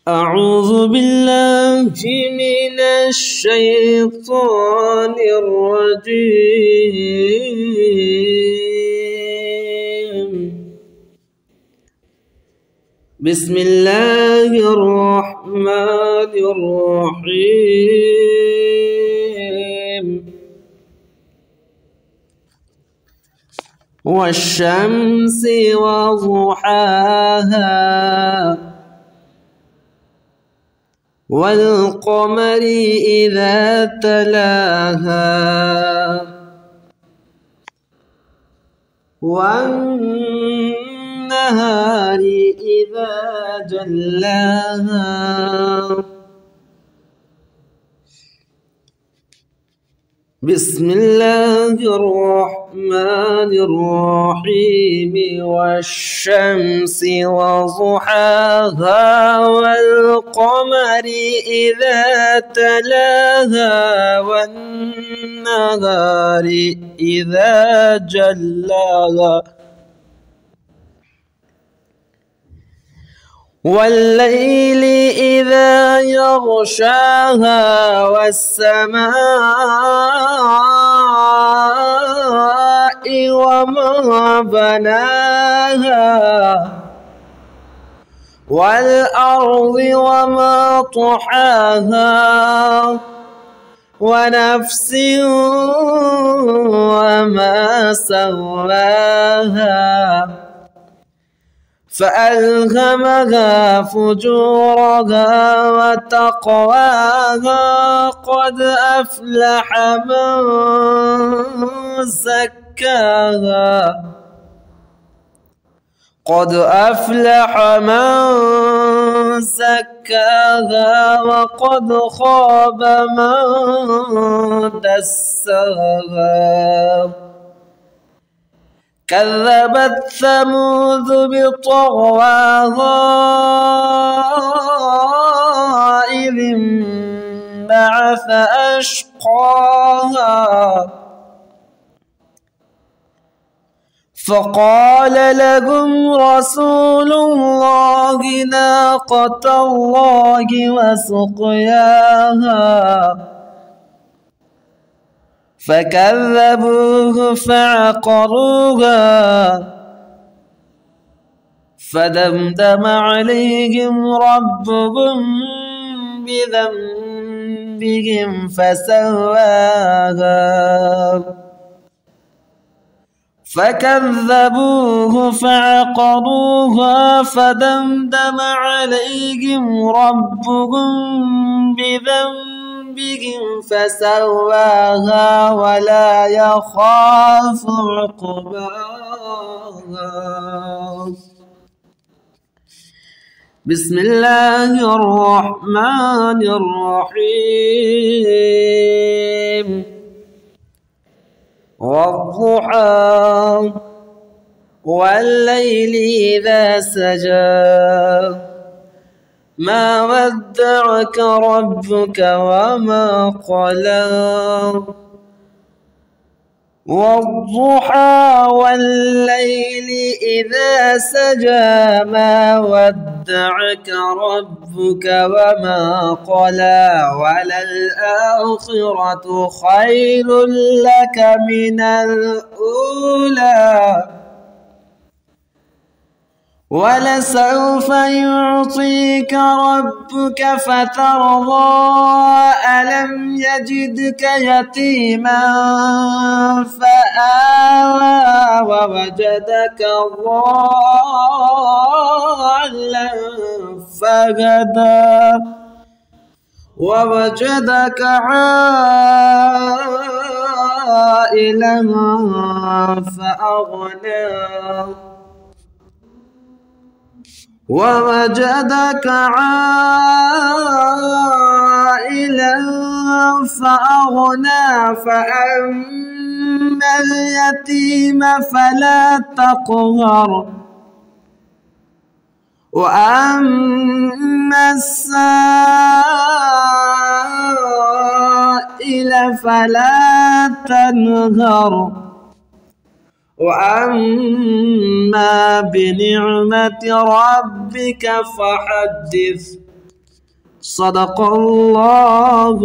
أعوذ بالله من الشيطان الرجيم. بسم الله الرحمن الرحيم. والشمس وضحاها والقمر إذا تلاها والنهار إذا جلاها بسم الله الرحمن الرحيم. والشمس وضحاها والقمر إذا تلاها والنهار إذا جلاها والليل إذا يغشاها والسماء وما بناها والأرض وما طحاها ونفس وما سواها فألهمها فجورها وتقواها قد أفلح من زكاها قد أفلح من زكاها وقد خاب من دساها. كذبت ثمود بطغواها إذ انبعث أشقاها فقال لهم رسول الله ناقة الله وسقياها فكذبوه فعقروها فدمدم عليهم ربهم بذنبهم فسواها فكذبوه فعقروها فدمدم عليهم ربهم بذنبهم فسواها ولا يخاف عقباها. بسم الله الرحمن الرحيم. والضحى والليل إذا سجى ما ودعك ربك وما قلى. والضحى والليل إذا سجى ما ودعك ربك وما قلى وللآخرة خير لك من الأولى ولسوف يعطيك ربك فترضى. ألم يجدك يتيما فآوى ووجدك ضالا فهدى ووجدك عائلا فأغنى ووجدك عائلا فأغنى فأما اليتيم فلا تقهر وأما السائل فلا تنهر وأما بنعمة ربك فحدث. صدق الله